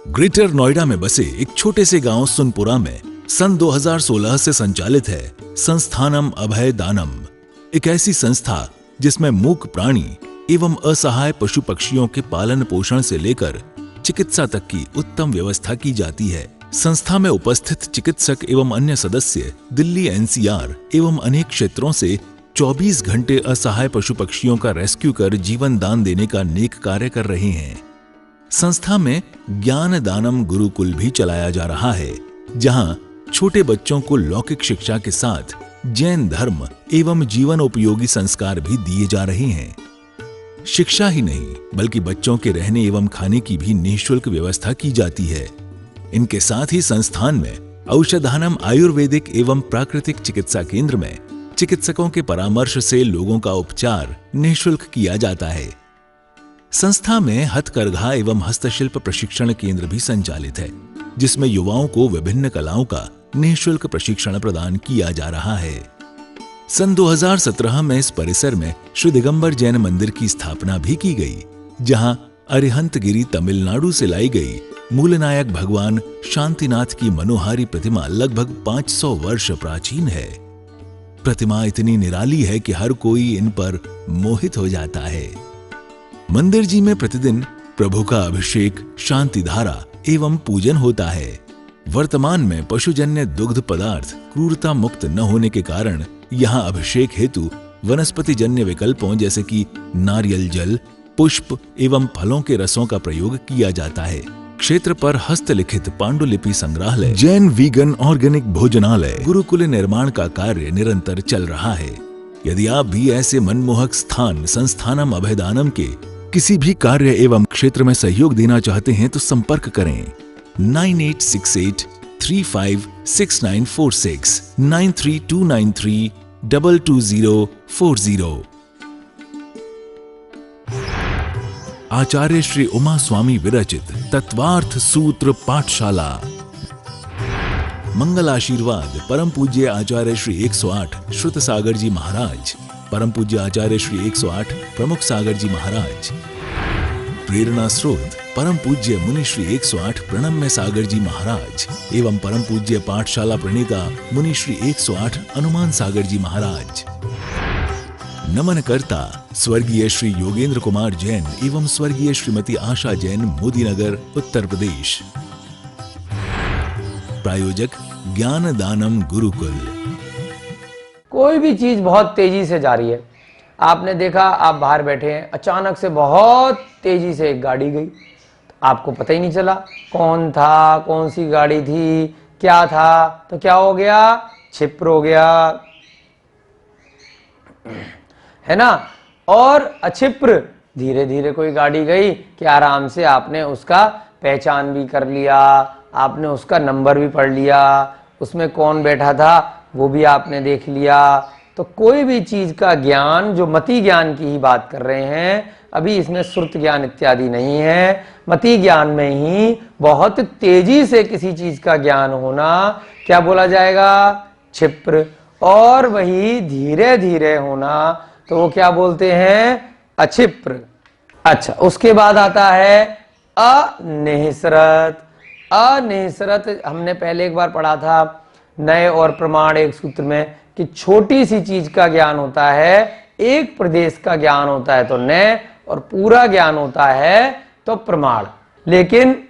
Greater Noida में बसे एक छोटे से गांव सुनपुरा में सन 2016 से संचालित है संस्थानम अभय दानम, एक ऐसी संस्था जिसमें मूक प्राणी एवं असहाय पशु पक्षियों के पालन पोषण से लेकर चिकित्सा तक की उत्तम व्यवस्था की जाती है। संस्था में उपस्थित चिकित्सक एवं अन्य सदस्य दिल्ली एनसीआर एवं अनेक क्षेत्रों से 24 घंटे असहाय पशु पक्षियों का रेस्क्यू कर जीवन दान देने का नेक कार्य कर रहे हैं। संस्था में ज्ञान दानम गुरुकुल भी चलाया जा रहा है, जहां छोटे बच्चों को लौकिक शिक्षा के साथ जैन धर्म एवं जीवन उपयोगी संस्कार भी दिए जा रहे हैं। शिक्षा ही नहीं बल्कि बच्चों के रहने एवं खाने की भी निःशुल्क व्यवस्था की जाती है। इनके साथ ही संस्थान में औषधानम आयुर्वेदिक एवं प्राकृतिक चिकित्सा केंद्र में चिकित्सकों के परामर्श से लोगों का उपचार निःशुल्क किया जाता है। संस्था में हथकरघा एवं हस्तशिल्प प्रशिक्षण केंद्र भी संचालित है, जिसमें युवाओं को विभिन्न कलाओं का निःशुल्क प्रशिक्षण प्रदान किया जा रहा है। सन 2017 में इस परिसर में श्री दिगंबर जैन मंदिर की स्थापना भी की गई, जहां अरिहंतगिरी तमिलनाडु से लाई गई मूलनायक भगवान शांतिनाथ की मनोहारी प्रतिमा लगभग 500 वर्ष प्राचीन है। प्रतिमा इतनी निराली है कि हर कोई इन पर मोहित हो जाता है। मंदिर जी में प्रतिदिन प्रभु का अभिषेक, शांति धारा एवं पूजन होता है। वर्तमान में पशुजन्य दुग्ध पदार्थ क्रूरता मुक्त न होने के कारण यहाँ अभिषेक हेतु वनस्पति जन्य विकल्पों जैसे कि नारियल जल, पुष्प एवं फलों के रसों का प्रयोग किया जाता है। क्षेत्र पर हस्तलिखित पांडुलिपि संग्रहालय, जैन वीगन ऑर्गेनिक भोजनालय, गुरुकुल निर्माण का कार्य निरंतर चल रहा है। यदि आप भी ऐसे मनमोहक स्थान संस्थानम अभयदानम के किसी भी कार्य एवं क्षेत्र में सहयोग देना चाहते हैं तो संपर्क करें 9868356946 9329322040। आचार्य श्री उमा स्वामी विरचित तत्वार्थ सूत्र पाठशाला। मंगल आशीर्वाद परम पूज्य आचार्य श्री 108 श्रुत सागर जी महाराज, परम पूज्य आचार्य श्री 108 प्रमुख सागर जी महाराज। प्रेरणा स्रोत परम पूज्य मुनि श्री 108 प्रणम्य सागर जी महाराज एवं परम पूज्य पाठशाला प्रणेता मुनि श्री 108 हनुमान सागर जी महाराज। नमन करता स्वर्गीय श्री योगेंद्र कुमार जैन एवं स्वर्गीय श्रीमती आशा जैन, मोदीनगर, उत्तर प्रदेश। प्रायोजक ज्ञान दानम गुरुकुल। कोई भी चीज बहुत तेजी से जा रही है। आपने देखा, आप बाहर बैठे हैं, अचानक से बहुत तेजी से एक गाड़ी गई, आपको पता ही नहीं चला कौन था, कौन सी गाड़ी थी, क्या था, तो क्या हो गया, क्षिप्र हो गया, है ना। और अक्षिप्र, धीरे धीरे कोई गाड़ी गई कि आराम से आपने उसका पहचान भी कर लिया, आपने उसका नंबर भी पढ़ लिया, उसमें कौन बैठा था वो भी आपने देख लिया। तो कोई भी चीज का ज्ञान, जो मति ज्ञान की ही बात कर रहे हैं, अभी इसमें श्रुत ज्ञान इत्यादि नहीं है। मति ज्ञान में ही बहुत तेजी से किसी चीज का ज्ञान होना क्या बोला जाएगा, क्षिप्र। और वही धीरे धीरे होना तो वो क्या बोलते हैं, अक्षिप्र। अच्छा, उसके बाद आता है अनिःसृत। अनिःसृत हमने पहले एक बार पढ़ा था नए और प्रमाण एक सूत्र में कि छोटी सी चीज का ज्ञान होता है, एक प्रदेश का ज्ञान होता है तो नए, और पूरा ज्ञान होता है तो प्रमाण। लेकिन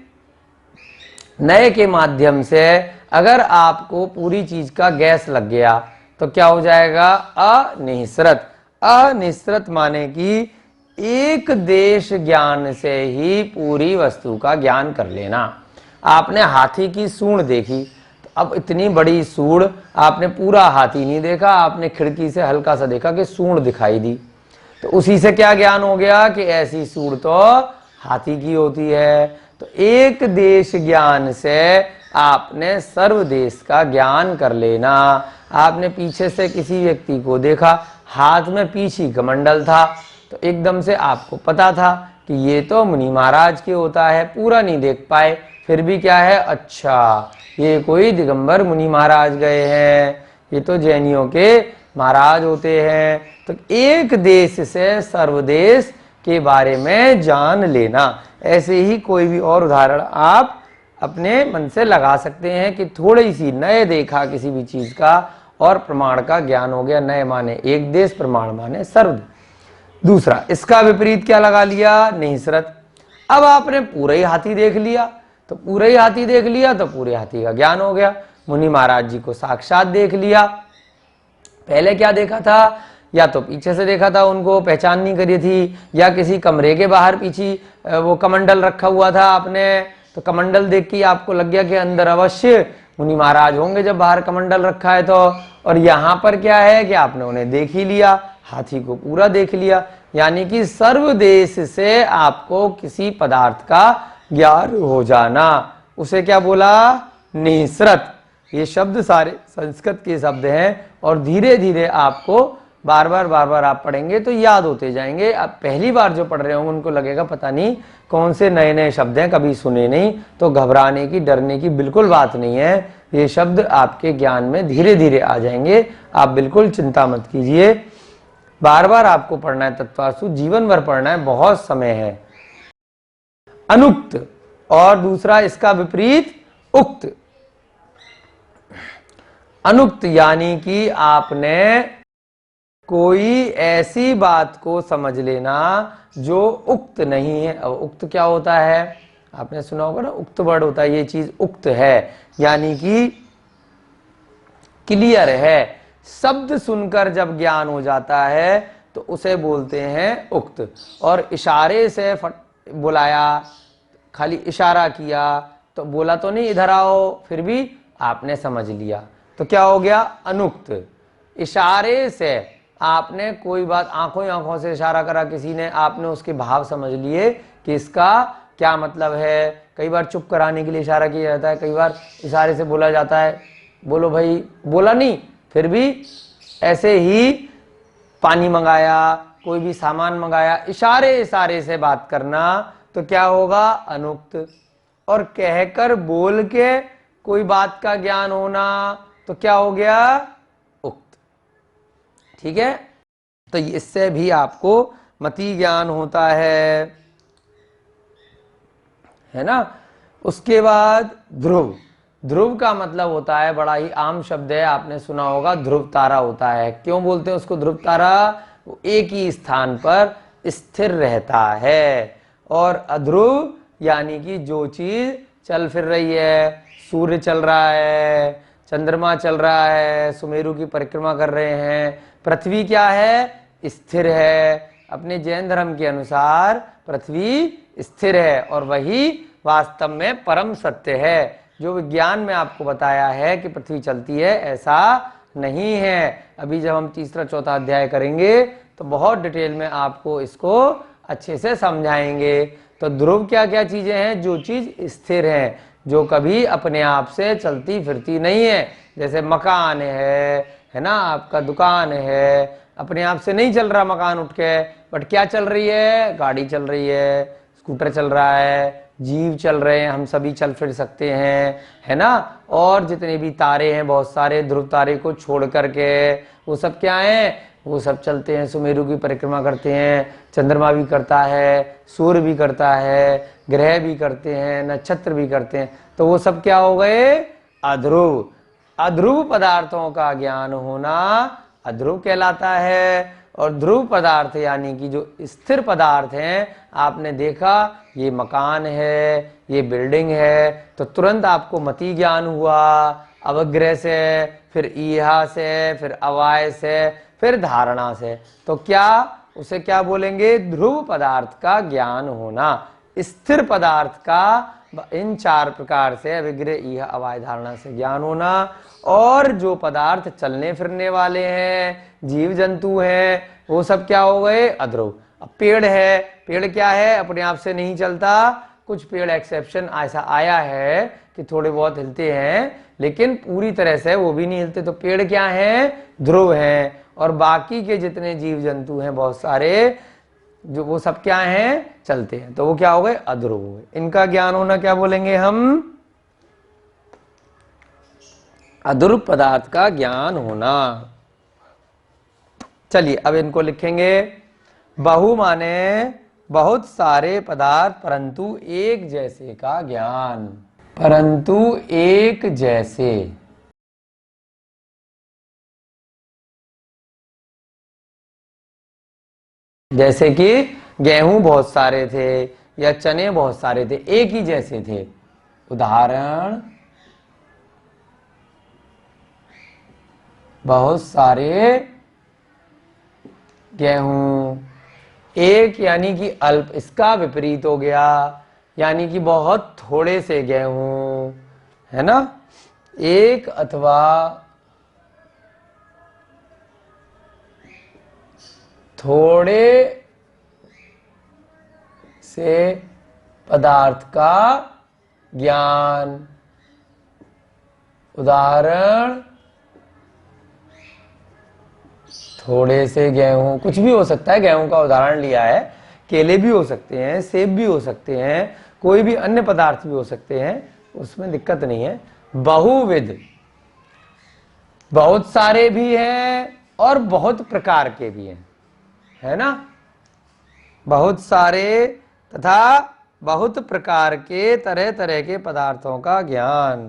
नए के माध्यम से अगर आपको पूरी चीज का गैस लग गया तो क्या हो जाएगा, अनिःसृत। अनिःसृत माने कि एक देश ज्ञान से ही पूरी वस्तु का ज्ञान कर लेना। आपने हाथी की सूंड देखी, अब इतनी बड़ी सूंड, आपने पूरा हाथी नहीं देखा, आपने खिड़की से हल्का सा देखा कि सूंड दिखाई दी, तो उसी से क्या ज्ञान हो गया कि ऐसी सूंड तो हाथी की होती है। तो एक देश ज्ञान से आपने सर्व देश का ज्ञान कर लेना। आपने पीछे से किसी व्यक्ति को देखा, हाथ में पीछी कमंडल था, तो एकदम से आपको पता था कि ये तो मुनि महाराज के होता है। पूरा नहीं देख पाए, फिर भी क्या है, अच्छा ये कोई दिगंबर मुनि महाराज गए हैं, ये तो जैनियों के महाराज होते हैं। तो एक देश से सर्वदेश के बारे में जान लेना। ऐसे ही कोई भी और उदाहरण आप अपने मन से लगा सकते हैं कि थोड़ी सी नए देखा किसी भी चीज का और प्रमाण का ज्ञान हो गया। नए माने एक देश, प्रमाण माने सर्वद। दूसरा, इसका विपरीत क्या लगा लिया? निःसृत। अब आपने पूरा ही हाथी देख लिया, तो पूरा ही हाथी देख लिया तो पूरे हाथी का ज्ञान हो गया। मुनि महाराज जी को साक्षात देख लिया। पहले क्या देखा था? या तो पीछे से देखा था, उनको पहचान नहीं करी थी, या किसी कमरे के बाहर पीछे वो कमंडल रखा हुआ था आपने, तो कमंडल देख के आपको लग गया कि अंदर अवश्य मुनि महाराज होंगे जब बाहर कमंडल रखा है तो। और यहाँ पर क्या है कि आपने उन्हें देख ही लिया, हाथी को पूरा देख लिया। यानी कि सर्वदेश से आपको किसी पदार्थ का ज्ञान हो जाना, उसे क्या बोला? निःसृत। ये शब्द सारे संस्कृत के शब्द हैं और धीरे धीरे आपको बार बार आप पढ़ेंगे तो याद होते जाएंगे। अब पहली बार जो पढ़ रहे होंगे उनको लगेगा पता नहीं कौन से नए नए शब्द हैं, कभी सुने नहीं, तो घबराने की, डरने की बिल्कुल बात नहीं है। ये शब्द आपके ज्ञान में धीरे धीरे आ जाएंगे, आप बिल्कुल चिंता मत कीजिए। बार बार आपको पढ़ना है तत्वासु, जीवन भर पढ़ना है, बहुत समय है। अनुक्त और दूसरा इसका विपरीत उक्त। अनुक्त यानी कि आपने कोई ऐसी बात को समझ लेना जो उक्त नहीं है। अब उक्त क्या होता है? आपने सुना होगा ना, उक्त वर्ड होता है, ये चीज उक्त है यानी कि क्लियर है। शब्द सुनकर जब ज्ञान हो जाता है तो उसे बोलते हैं उक्त। और इशारे से बुलाया, खाली इशारा किया तो बोला तो नहीं इधर आओ, फिर भी आपने समझ लिया, तो क्या हो गया? अनुक्त। इशारे से आपने कोई बात, आंखों से इशारा करा किसी ने, आपने उसके भाव समझ लिए कि इसका क्या मतलब है। कई बार चुप कराने के लिए इशारा किया जाता है, कई बार इशारे से बोला जाता है बोलो भाई, बोला नहीं फिर भी ऐसे ही पानी मंगाया, कोई भी सामान मंगाया, इशारे से बात करना, तो क्या होगा? अनुक्त। और कहकर बोल के कोई बात का ज्ञान होना, तो क्या हो गया? उक्त। ठीक है, तो इससे भी आपको मति ज्ञान होता है ना। उसके बाद ध्रुव। ध्रुव का मतलब होता है, बड़ा ही आम शब्द है, आपने सुना होगा, ध्रुव तारा होता है। क्यों बोलते हैं उसको ध्रुव तारा? वो एक ही स्थान पर स्थिर रहता है। और अध्रुव यानी कि जो चीज चल फिर रही है, सूर्य चल रहा है, चंद्रमा चल रहा है, सुमेरु की परिक्रमा कर रहे हैं, पृथ्वी क्या है? स्थिर है। अपने जैन धर्म के अनुसार पृथ्वी स्थिर है और वही वास्तव में परम सत्य है। जो विज्ञान में आपको बताया है कि पृथ्वी चलती है, ऐसा नहीं है। अभी जब हम तीसरा चौथा अध्याय करेंगे तो बहुत डिटेल में आपको इसको अच्छे से समझाएंगे। तो ध्रुव क्या क्या चीजें हैं? जो चीज स्थिर है, जो कभी अपने आप से चलती फिरती नहीं है। जैसे मकान है ना, आपका दुकान है, अपने आप से नहीं चल रहा मकान उठ के, बट क्या चल रही है? गाड़ी चल रही है, स्कूटर चल रहा है, जीव चल रहे हैं, हम सभी चल फिर सकते हैं, है ना। और जितने भी तारे हैं, बहुत सारे, ध्रुव तारे को छोड़ करके वो सब क्या हैं? वो सब चलते हैं, सुमेरु की परिक्रमा करते हैं, चंद्रमा भी करता है, सूर्य भी करता है, ग्रह भी करते हैं, नक्षत्र भी करते हैं। तो वो सब क्या हो गए? अध्रुव। अध्रुव पदार्थों का ज्ञान होना अध्रुव कहलाता है। और ध्रुव पदार्थ यानी कि जो स्थिर पदार्थ हैं, आपने देखा ये मकान है, ये बिल्डिंग है, तो तुरंत आपको मति ज्ञान हुआ। अवग्रह से, फिर ईहा से, फिर अवाय से, फिर धारणा से, तो क्या उसे क्या बोलेंगे? ध्रुव पदार्थ का ज्ञान होना। स्थिर पदार्थ का इन चार प्रकार से, अविग्रह, ईहा, अवाय, धारणा से ज्ञान होना। और जो पदार्थ चलने फिरने वाले हैं, जीव जंतु हैं, वो सब क्या हो गए? अध्रुव। अब पेड़ है, पेड़ क्या है? अपने आप से नहीं चलता, कुछ पेड़ एक्सेप्शन ऐसा आया है कि थोड़े बहुत हिलते हैं, लेकिन पूरी तरह से वो भी नहीं हिलते। तो पेड़ क्या है? ध्रुव हैं। और बाकी के जितने जीव जंतु हैं, बहुत सारे, जो वो सब क्या हैं? चलते हैं। तो वो क्या हो गए? अध्रुव हो गए। इनका ज्ञान होना क्या बोलेंगे हम? अध्रुव पदार्थ का ज्ञान होना। चलिए अब इनको लिखेंगे। बहु माने बहुत सारे पदार्थ परंतु एक जैसे का ज्ञान। परंतु एक जैसे। जैसे कि गेहूं बहुत सारे थे या चने बहुत सारे थे, एक ही जैसे थे। उदाहरण, बहुत सारे गेहूं। एक यानी कि अल्प, इसका विपरीत हो गया यानी कि बहुत थोड़े से गेहूं, है ना। एक अथवा थोड़े से पदार्थ का ज्ञान। उदाहरण, थोड़े से गेहूं, कुछ भी हो सकता है, गेहूं का उदाहरण लिया है। केले भी हो सकते हैं, सेब भी हो सकते हैं, कोई भी अन्य पदार्थ भी हो सकते हैं, उसमें दिक्कत नहीं है। बहुविध, बहुत सारे भी हैं और बहुत प्रकार के भी हैं, है ना। बहुत सारे तथा बहुत प्रकार के तरह तरह के पदार्थों का ज्ञान।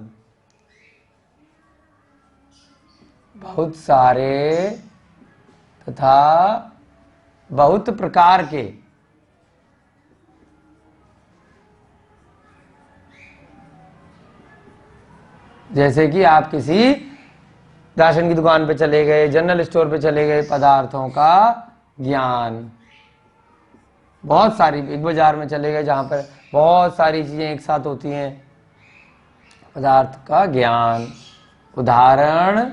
बहुत सारे तथा बहुत प्रकार के, जैसे कि आप किसी राशन की दुकान पे चले गए, जनरल स्टोर पे चले गए, पदार्थों का ज्ञान। बहुत सारी, एक बाजार में चले गए जहां पर बहुत सारी चीजें एक साथ होती हैं, पदार्थ का ज्ञान। उदाहरण,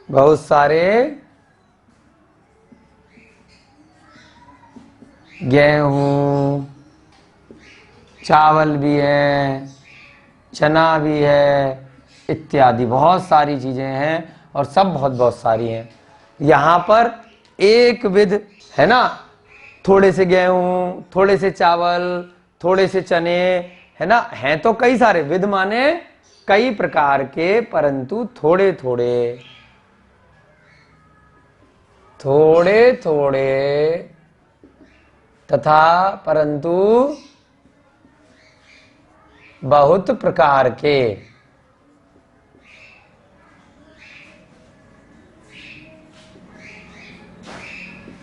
बहुत सारे गेहूं, चावल भी है, चना भी है, इत्यादि बहुत सारी चीजें हैं और सब बहुत बहुत सारी हैं। यहां पर एक विध, है ना, थोड़े से गेहूं, थोड़े से चावल, थोड़े से चने, है ना, हैं तो कई सारे। विध माने कई प्रकार के, परंतु थोड़े थोड़े, थोड़े थोड़े तथा परंतु बहुत प्रकार के।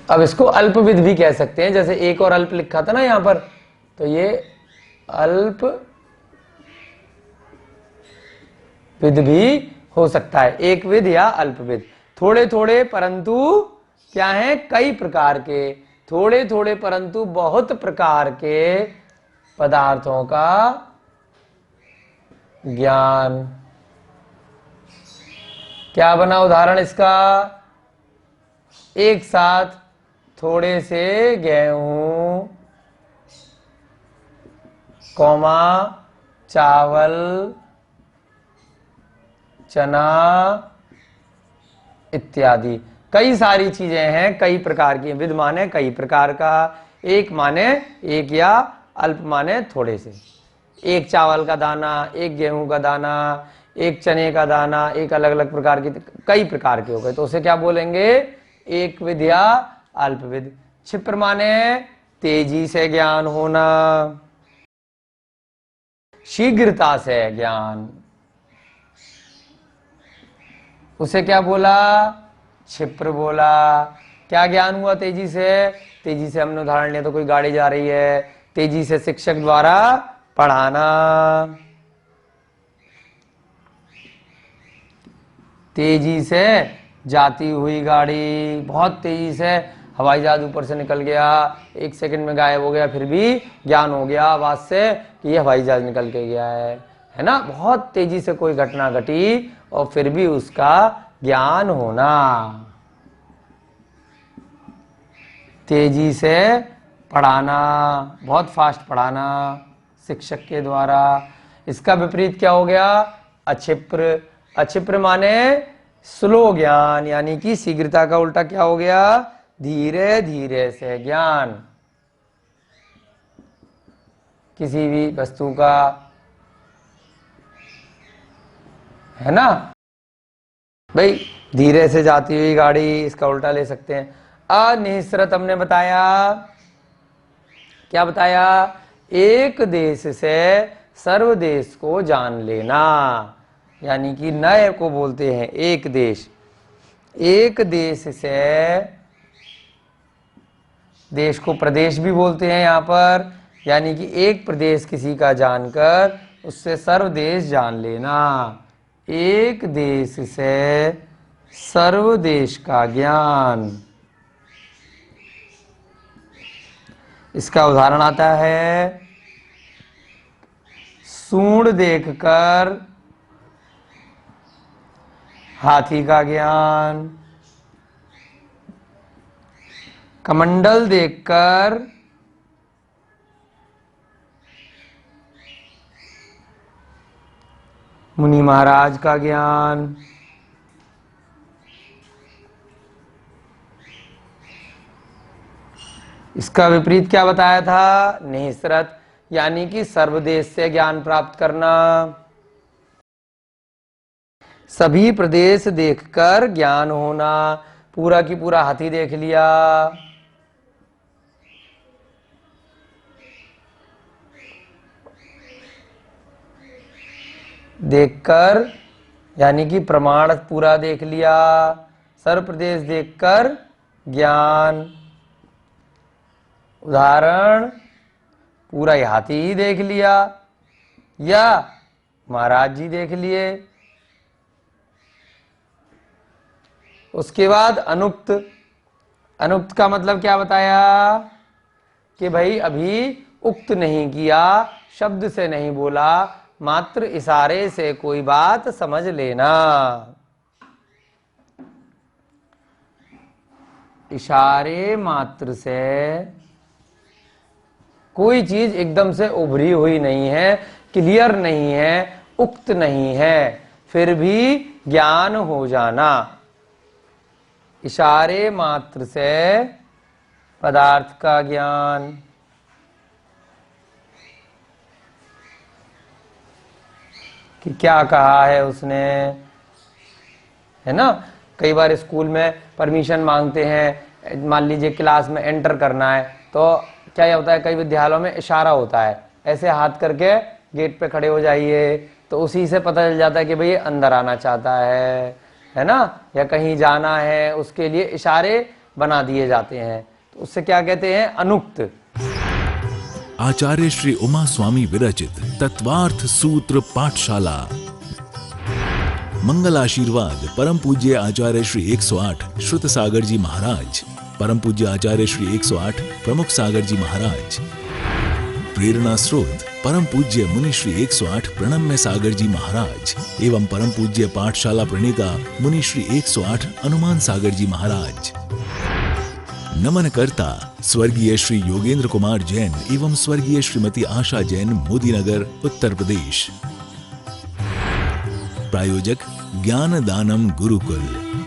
अब इसको अल्पविध भी कह सकते हैं, जैसे एक और अल्प लिखा था ना यहां पर, तो ये अल्प विध भी हो सकता है, एक विध या अल्पविध। थोड़े थोड़े परंतु क्या है, कई प्रकार के, थोड़े थोड़े परंतु बहुत प्रकार के पदार्थों का ज्ञान। क्या बना उदाहरण इसका, एक साथ थोड़े से गेहूं, कौमा, चावल, चना इत्यादि, कई सारी चीजें हैं, कई प्रकार की। विध माने कई प्रकार का, एक माने एक या अल्प माने थोड़े से। एक चावल का दाना, एक गेहूं का दाना, एक चने का दाना, एक अलग अलग प्रकार की, कई प्रकार के हो गए, तो उसे क्या बोलेंगे, एक विध या अल्पविध। क्षिप्र माने तेजी से ज्ञान होना, शीघ्रता से ज्ञान, उसे क्या बोला, क्षिप्र बोला। क्या ज्ञान हुआ तेजी से, तेजी से हमने उदाहरण लिया तो कोई गाड़ी जा रही है, तेजी से शिक्षक द्वारा पढ़ाना, तेजी से जाती हुई गाड़ी, बहुत तेजी से हवाई जहाज ऊपर से निकल गया, एक सेकंड में गायब हो गया, फिर भी ज्ञान हो गया आवाज से कि ये हवाई जहाज निकल के गया है ना। बहुत तेजी से कोई घटना घटी और फिर भी उसका ज्ञान होना। तेजी से पढ़ाना, बहुत फास्ट पढ़ाना शिक्षक के द्वारा। इसका विपरीत क्या हो गया, अक्षिप्र। अक्षिप्र माने स्लो ज्ञान, यानी कि शीघ्रता का उल्टा क्या हो गया, धीरे धीरे से ज्ञान। किसी भी वस्तु का, है ना भाई, धीरे से जाती हुई गाड़ी, इसका उल्टा ले सकते हैं। अनिश्रित हमने बताया, क्या बताया, एक देश से सर्व देश को जान लेना। यानी कि नय को बोलते हैं एक देश। एक देश से, देश को प्रदेश भी बोलते हैं यहाँ पर, यानी कि एक प्रदेश किसी का जानकर उससे सर्व देश जान लेना। एक देश से सर्व देश का ज्ञान। इसका उदाहरण आता है, सूंड देखकर हाथी का ज्ञान, कमंडल देखकर मुनि महाराज का ज्ञान, इसका विपरीत क्या बताया था? निःसृत, यानी कि सर्वदेश से ज्ञान प्राप्त करना। सभी प्रदेश देखकर ज्ञान होना। पूरा की पूरा हाथी देख लिया, देखकर यानी कि प्रमाण पूरा देख लिया। सर्व प्रदेश देखकर ज्ञान। उदाहरण, पूरा हाथी ही देख लिया या महाराज जी देख लिए। उसके बाद अनुक्त। अनुक्त का मतलब क्या बताया? कि भाई अभी उक्त नहीं किया, शब्द से नहीं बोला, मात्र इशारे से कोई बात समझ लेना। इशारे मात्र से कोई चीज एकदम से उभरी हुई नहीं है, क्लियर नहीं है, उक्त नहीं है, फिर भी ज्ञान हो जाना। इशारे मात्र से पदार्थ का ज्ञान। कि क्या कहा है उसने, है ना। कई बार स्कूल में परमिशन मांगते हैं, मान लीजिए क्लास में एंटर करना है, तो क्या होता है, कई विद्यालयों में इशारा होता है, ऐसे हाथ करके गेट पे खड़े हो जाइए, तो उसी से पता चल जाता है कि भाई ये अंदर आना चाहता है ना, या कहीं जाना है, उसके लिए इशारे बना दिए जाते हैं, तो उससे क्या कहते हैं, अनुक्त। आचार्य श्री उमा स्वामी विरचित तत्वार्थ सूत्र पाठशाला। मंगल आशीर्वाद परम पूज्य आचार्य श्री 108 श्रुत सागर जी महाराज, परम पूज्य आचार्य श्री 108 प्रमुख सागर जी महाराज। प्रेरणा स्रोत परम पूज्य मुनि श्री 108 प्रणम्य सागर जी महाराज एवं परम पूज्य पाठशाला प्रणेता मुनि श्री 108 हनुमान सागर जी महाराज। नमन करता स्वर्गीय श्री योगेंद्र कुमार जैन एवं स्वर्गीय श्रीमती आशा जैन, मोदीनगर, उत्तर प्रदेश। प्रायोजक ज्ञान दानम गुरुकुल।